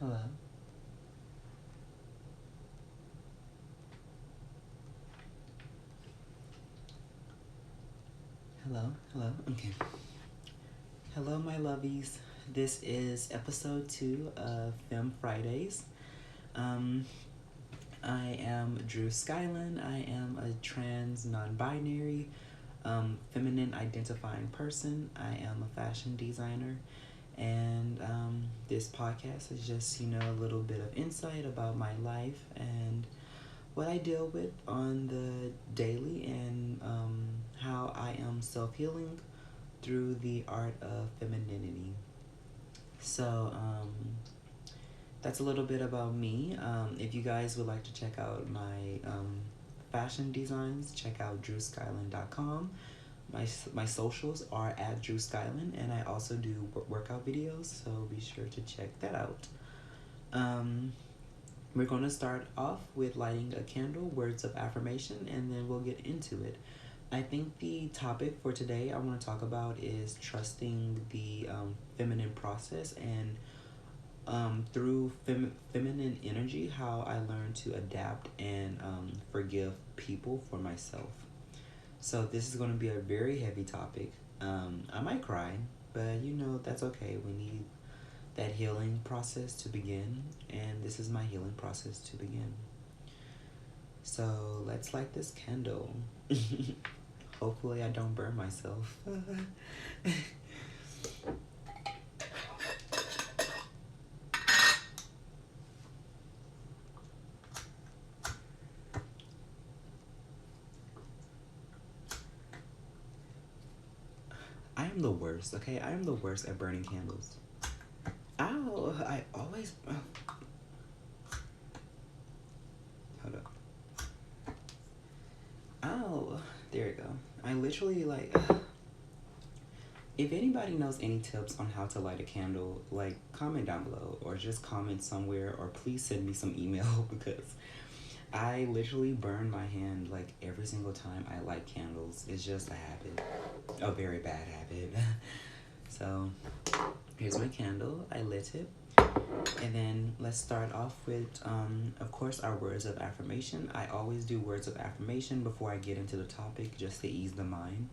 Hello. Hello. Hello. Okay. Hello, my lovies. This is episode 2 of Femme Fridays. Um, I am Drew Skyland. I am a trans, non binary, feminine identifying person. I am a fashion designer. And this podcast is just, a little bit of insight about my life and what I deal with on the daily and how I am self healing through the art of femininity. So, that's a little bit about me. If you guys would like to check out my fashion designs, check out drewskyland.com. My socials are at Drew Skyland, and I also do workout videos, so be sure to check that out. We're going to start off with lighting a candle, words of affirmation, and then we'll get into it. I think the topic for today I want to talk about is trusting the feminine process and through feminine energy, how I learned to adapt and forgive people for myself. So this is going to be a very heavy topic. I might cry, but that's okay. We need that healing process to begin, and this is my healing process to begin. So let's light this candle. Hopefully I don't burn myself. I am the worst, okay? I am the worst at burning candles. Ow! I always... Hold up. Ow! There you go. I literally, if anybody knows any tips on how to light a candle, comment down below. Or just comment somewhere. Or please send me some email because I literally burn my hand, every single time I light candles. It's just a habit. A very bad habit. So, here's my candle. I lit it. And then let's start off with, of course, our words of affirmation. I always do words of affirmation before I get into the topic just to ease the mind.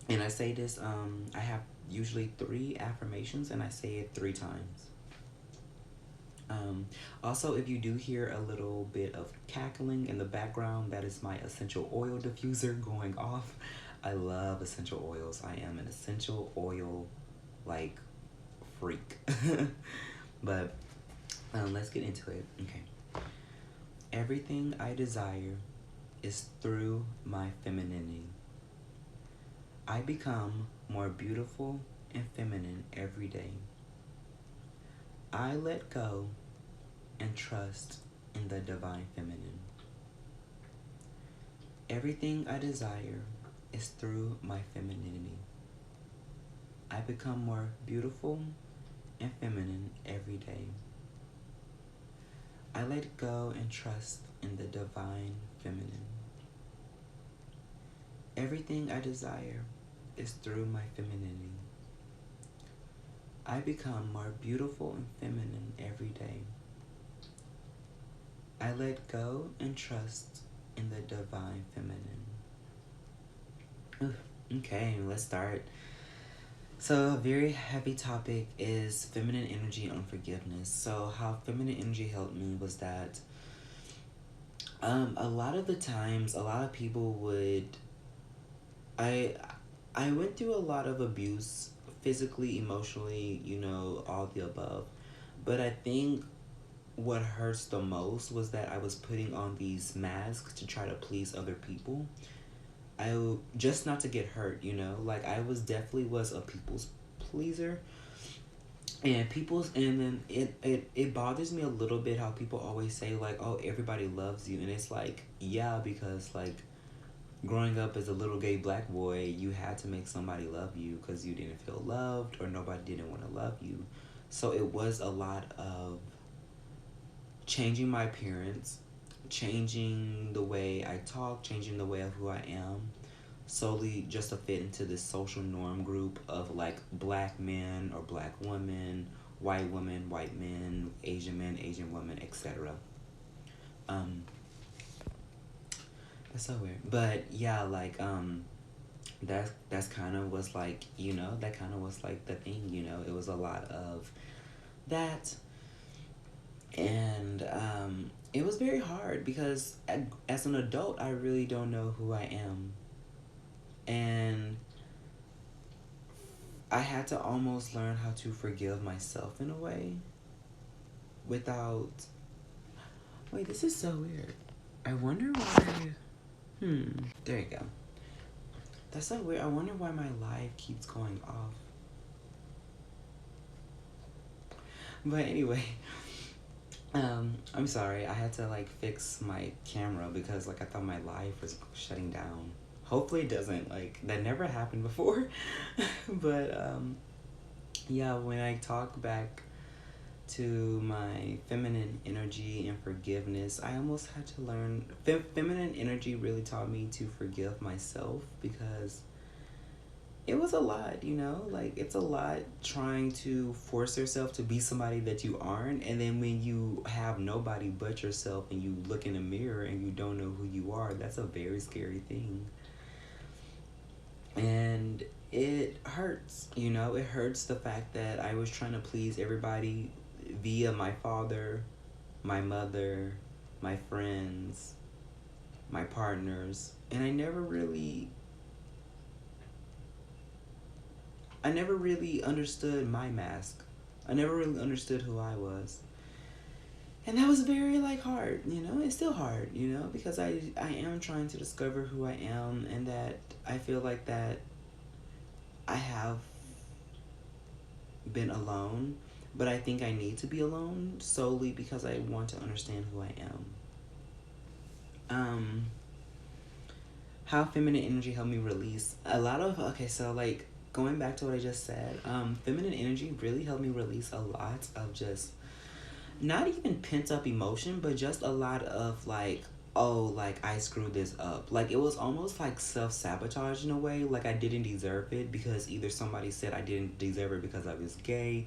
And I say this, I have usually 3 affirmations and I say it 3 times. Also, if you do hear a little bit of cackling in the background, that is my essential oil diffuser going off. I love essential oils. I am an essential oil, freak. But let's get into it. Okay. Everything I desire is through my femininity. I become more beautiful and feminine every day. I let go and trust in the divine feminine. Everything I desire is through my femininity. I become more beautiful and feminine every day. I let go and trust in the divine feminine. Everything I desire is through my femininity. I become more beautiful and feminine every day. I let go and trust in the divine feminine. Okay, let's start. So a very heavy topic is feminine energy and forgiveness. So how feminine energy helped me was that a lot of the times, a lot of people would... I went through a lot of abuse, physically, emotionally, all the above. But I think what hurts the most was that I was putting on these masks to try to please other people. Just not to get hurt, I definitely was a people's pleaser. And then it bothers me a little bit how people always say oh, everybody loves you. And it's yeah, because growing up as a little gay black boy, you had to make somebody love you because you didn't feel loved or nobody didn't want to love you. So it was a lot of changing my appearance, changing the way I talk, changing the way of who I am, solely just to fit into this social norm group of black men or black women, white women, white men, Asian women, etc. That's so weird. But yeah, like that's kind of was like, that kind of was like the thing, it was a lot of that. And it was very hard because as an adult, I really don't know who I am. And I had to almost learn how to forgive myself in a way without. Wait, this is so weird. I wonder why. There you go. That's so weird. I wonder why my live keeps going off. But anyway, I'm sorry. I had to like fix my camera because like I thought my live was shutting down. Hopefully it doesn't. Like that never happened before. But yeah, when I talk back to my feminine energy and forgiveness, I almost had to learn. Feminine energy really taught me to forgive myself because it was a lot, like it's a lot trying to force yourself to be somebody that you aren't. And then when you have nobody but yourself and you look in the mirror and you don't know who you are, that's a very scary thing. And it hurts, it hurts the fact that I was trying to please everybody via my father, my mother, my friends, my partners. And I never really understood my mask. I never really understood who I was. And that was very like hard, it's still hard, because I am trying to discover who I am, and that I feel like that I have been alone, but I think I need to be alone solely because I want to understand who I am. How feminine energy helped me release a lot of, so like going back to what I just said, feminine energy really helped me release a lot of just not even pent up emotion, but just a lot of like, oh, like I screwed this up. Like it was almost like self-sabotage in a way. Like I didn't deserve it because either somebody said I didn't deserve it because I was gay,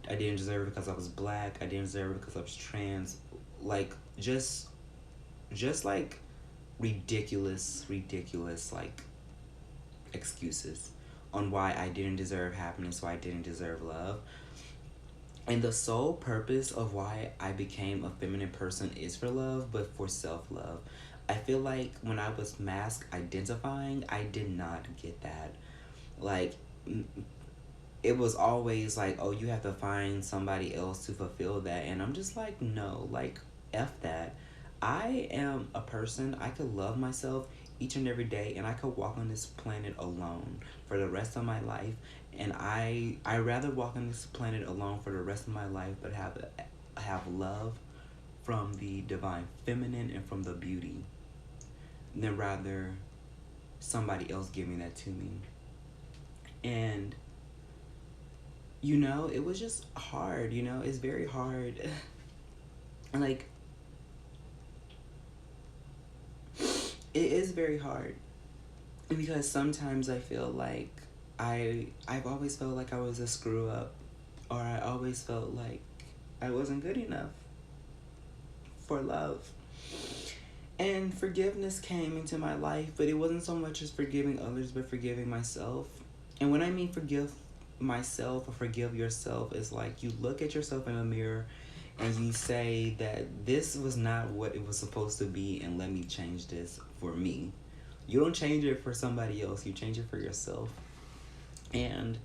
I didn't deserve it because I was black, I didn't deserve it because I was trans. Like just like ridiculous like excuses on why I didn't deserve happiness, why I didn't deserve love. And the sole purpose of why I became a feminine person is for love, but for self-love. I feel like when I was mask identifying, I did not get that. Like, it was always like, oh, you have to find somebody else to fulfill that. And I'm just like, no, like, F that. I am a person, I could love myself each and every day, and I could walk on this planet alone for the rest of my life. And I rather walk on this planet alone for the rest of my life, but have love from the divine feminine and from the beauty, than rather somebody else giving that to me. And it was just hard. It's very hard. And like, it is very hard because sometimes I feel like I've always felt like I was a screw up, or I always felt like I wasn't good enough for love. And forgiveness came into my life, but it wasn't so much as forgiving others, but forgiving myself. And when I mean forgive myself or forgive yourself, it's like you look at yourself in a mirror and you say that this was not what it was supposed to be, and let me change this for me. You don't change it for somebody else, you change it for yourself. And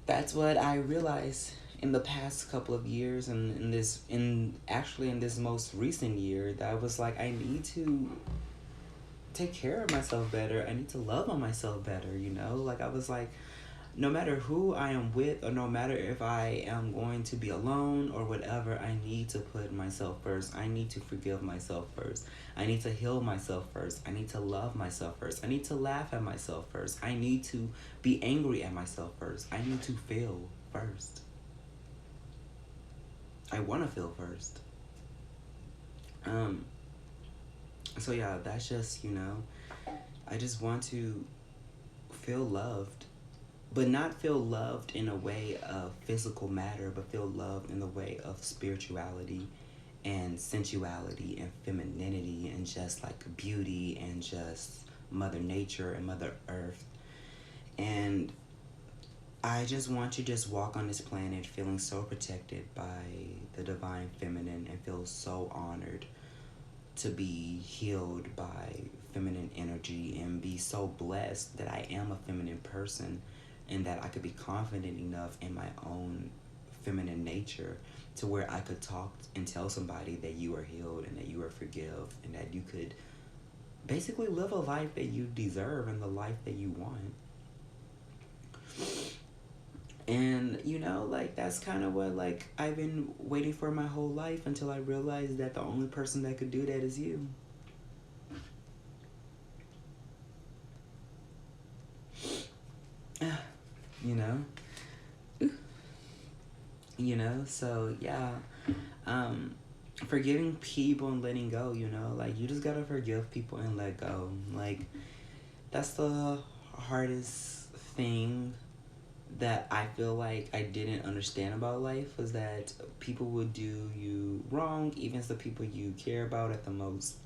that's what I realized in the past couple of years, and in this most recent year, that I was like, I need to take care of myself better. I need to love on myself better, Like I was like, no matter who I am with, or no matter if I am going to be alone or whatever, I need to put myself first. I need to forgive myself first. I need to heal myself first. I need to love myself first. I need to laugh at myself first. I need to be angry at myself first. I need to feel first. I want to feel first. So yeah, that's just, I just want to feel loved but not feel loved in a way of physical matter, but feel loved in the way of spirituality and sensuality and femininity and just like beauty and just Mother Nature and Mother Earth. And I just want to just walk on this planet feeling so protected by the divine feminine and feel so honored to be healed by feminine energy and be so blessed that I am a feminine person and that I could be confident enough in my own feminine nature to where I could talk and tell somebody that you are healed and that you are forgive and that you could basically live a life that you deserve and the life that you want. And like that's kind of what like I've been waiting for my whole life until I realized that the only person that could do that is you. you know so yeah. um Forgiving people and letting go, like you just gotta forgive people and let go. Like that's the hardest thing that I feel like I didn't understand about life, was that people would do you wrong, even the people you care about at the most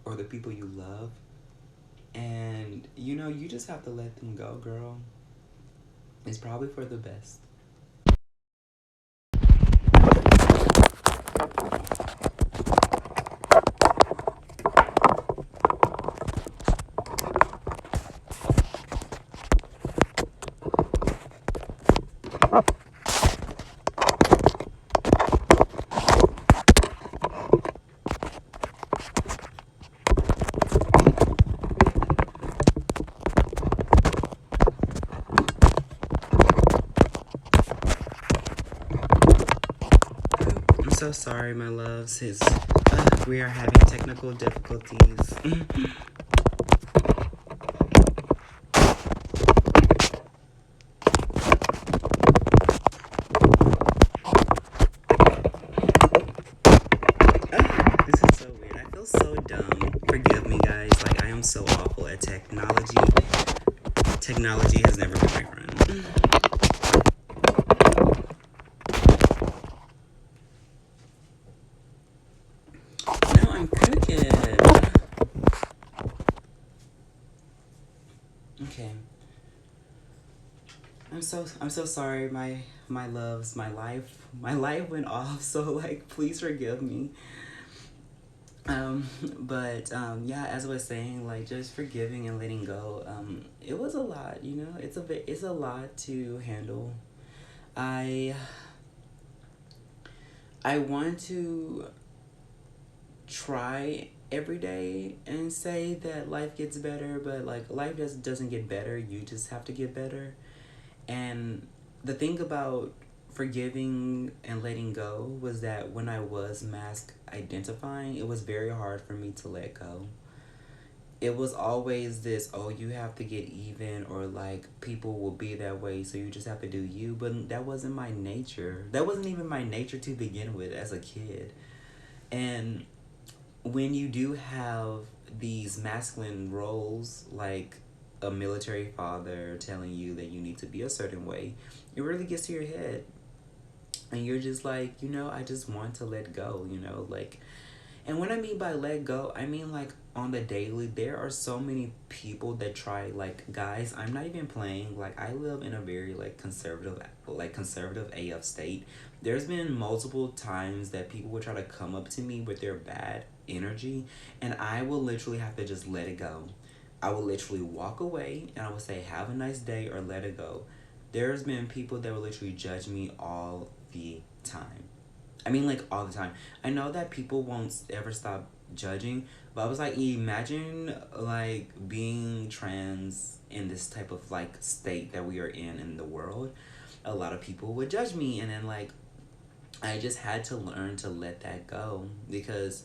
or the people you love. And you just have to let them go, girl. It's probably for the best. I'm so sorry, my loves. We are having technical difficulties. This is so weird. I feel so dumb. Forgive me, guys. Like, I am so awful at technology. Technology has never been my friend. No, I'm crooked. Okay. I'm so sorry, my loves, my life went off, so like please forgive me. But yeah, as I was saying, like just forgiving and letting go, it was a lot, it's a lot to handle. I I want to try every day and say that life gets better, but like life just doesn't get better. You just have to get better. And the thing about forgiving and letting go was that when I was mask identifying, it was very hard for me to let go. It was always this, oh, you have to get even, or like people will be that way, so you just have to do you. But that wasn't my nature. That wasn't even my nature to begin with as a kid. And when you do have these masculine roles, like a military father telling you that you need to be a certain way, it really gets to your head. And you're just like, I just want to let go, like. And what I mean by let go, I mean like on the daily, there are so many people that try, like, guys, I'm not even playing. Like, I live in a very conservative AF state. There's been multiple times that people would try to come up to me with their bad energy, and I will literally have to just let it go. I will literally walk away and I will say, have a nice day, or let it go. There's been people that will literally judge me all the time. I mean, like, all the time. I know that people won't ever stop judging, but I was like, imagine, like, being trans in this type of, like, state that we are in the world. A lot of people would judge me, and then, like, I just had to learn to let that go, because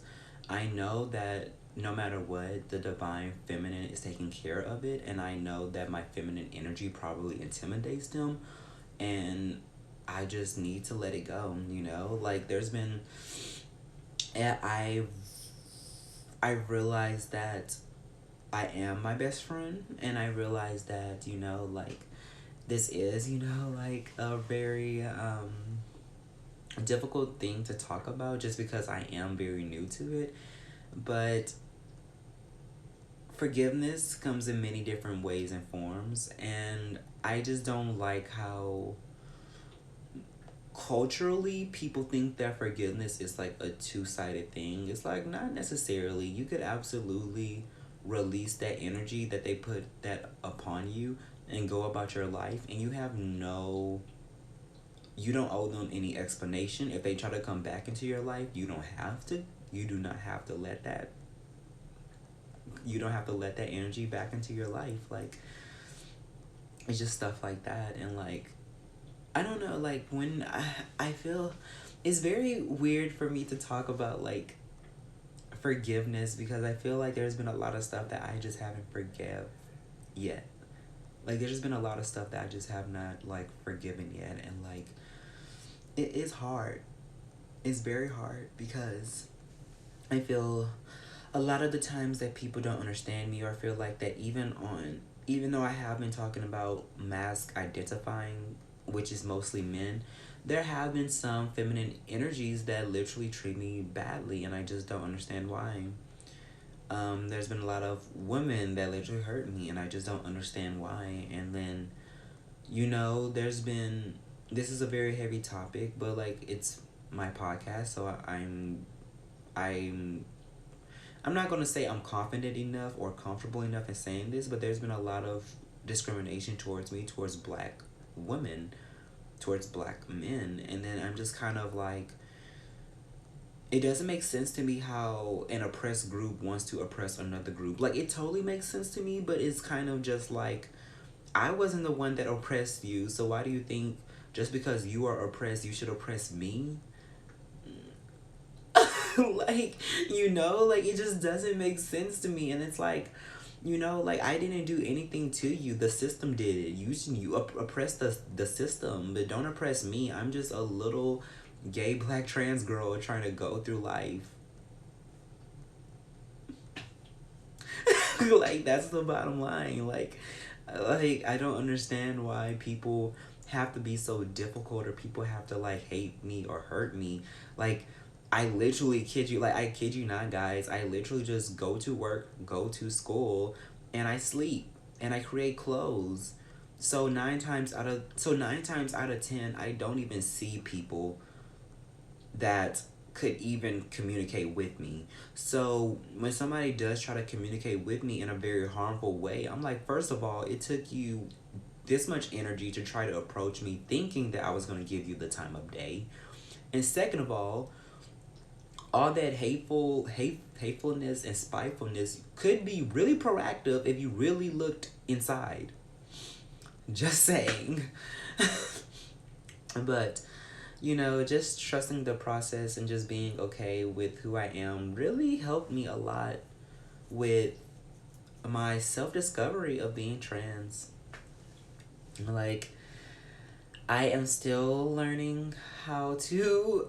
I know that no matter what, the divine feminine is taking care of it, and I know that my feminine energy probably intimidates them, and I just need to let it go. Like, there's been, and I realized that I am my best friend, and I realized that, like, this is, like a very difficult thing to talk about just because I am very new to it. But forgiveness comes in many different ways and forms, and I just don't like how culturally people think that forgiveness is like a two-sided thing. It's like not necessarily. You could absolutely release that energy that they put that upon you and go about your life, and you don't owe them any explanation. If they try to come back into your life, you do not have to let that energy back into your life. Like, it's just stuff like that. And like, I don't know, like when I feel it's very weird for me to talk about like forgiveness, because I feel like there's been a lot of stuff that I just haven't forgive yet. Like, there's just been a lot of stuff that I just have not like forgiven yet. And like, it is hard. It's very hard, because I feel a lot of the times that people don't understand me, or feel like that even though I have been talking about mask identifying, which is mostly men, there have been some feminine energies that literally treat me badly, and I just don't understand why. There's been a lot of women that literally hurt me, and I just don't understand why. And then, this is a very heavy topic, but like, it's my podcast, so I'm I'm not going to say I'm confident enough or comfortable enough in saying this, but there's been a lot of discrimination towards me, towards black women, towards black men. And then I'm just kind of like, it doesn't make sense to me how an oppressed group wants to oppress another group. Like, it totally makes sense to me, but it's kind of just like, I wasn't the one that oppressed you, so why do you think just because you are oppressed, you should oppress me? Like, like, it just doesn't make sense to me. And it's like, like, I didn't do anything to you. The system did it. You oppress the system, but don't oppress me. I'm just a little gay black trans girl trying to go through life. Like, that's the bottom line. Like, I don't understand why people have to be so difficult, or people have to like hate me or hurt me. Like, I literally kid you, like, I kid you not, guys. I literally just go to work, go to school, and I sleep, and I create clothes. So nine times out of 10, I don't even see people that could even communicate with me. So when somebody does try to communicate with me in a very harmful way, I'm like, first of all, it took you this much energy to try to approach me thinking that I was going to give you the time of day. And second of all that hatefulness and spitefulness could be really proactive if you really looked inside. Just saying. But, just trusting the process and just being okay with who I am really helped me a lot with my self-discovery of being trans. Like, I am still learning how to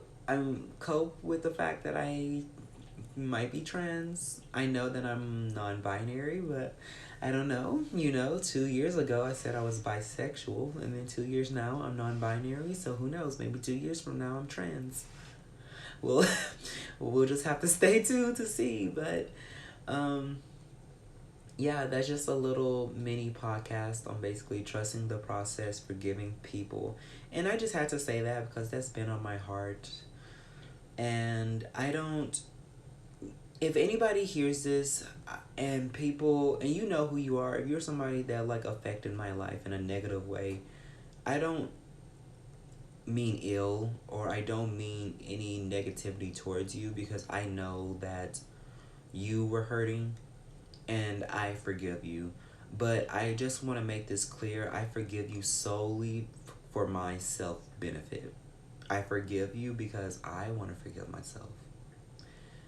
cope with the fact that I might be trans. I know that I'm non-binary, but I don't know. 2 years ago I said I was bisexual, and then 2 years now I'm non-binary. So who knows? Maybe 2 years from now I'm trans. Well, we'll just have to stay tuned to see. But yeah, that's just a little mini podcast on basically trusting the process, forgiving people. And I just had to say that because that's been on my heart. And if anybody hears this and people, and you know who you are, if you're somebody that like affected my life in a negative way, I don't mean ill, or I don't mean any negativity towards you, because I know that you were hurting and I forgive you. But I just want to make this clear. I forgive you solely for my self benefit. I forgive you because I want to forgive myself.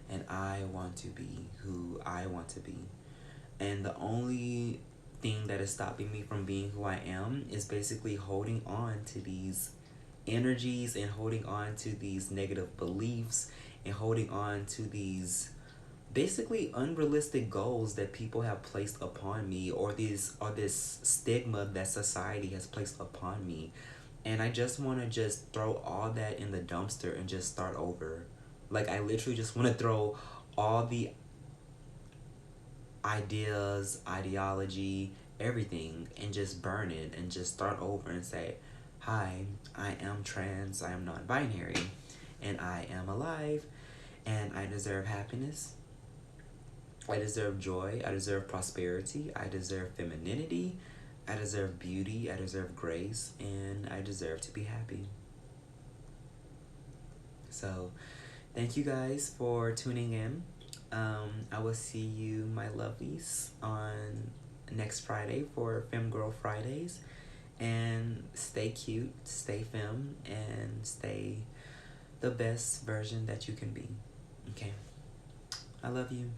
And I want to be who I want to be. And the only thing that is stopping me from being who I am is basically holding on to these energies, and holding on to these negative beliefs, and holding on to these basically unrealistic goals that people have placed upon me, or this stigma that society has placed upon me. And I just want to just throw all that in the dumpster and just start over. Like, I literally just want to throw all the ideas, ideology, everything, and just burn it and just start over and say, hi, I am trans, I am non-binary, and I am alive, and I deserve happiness, I deserve joy, I deserve prosperity, I deserve femininity, I deserve beauty, I deserve grace, and I deserve to be happy. So, thank you guys for tuning in. I will see you, my lovelies, on next Friday for Femme Girl Fridays. And stay cute, stay femme, and stay the best version that you can be. Okay. I love you.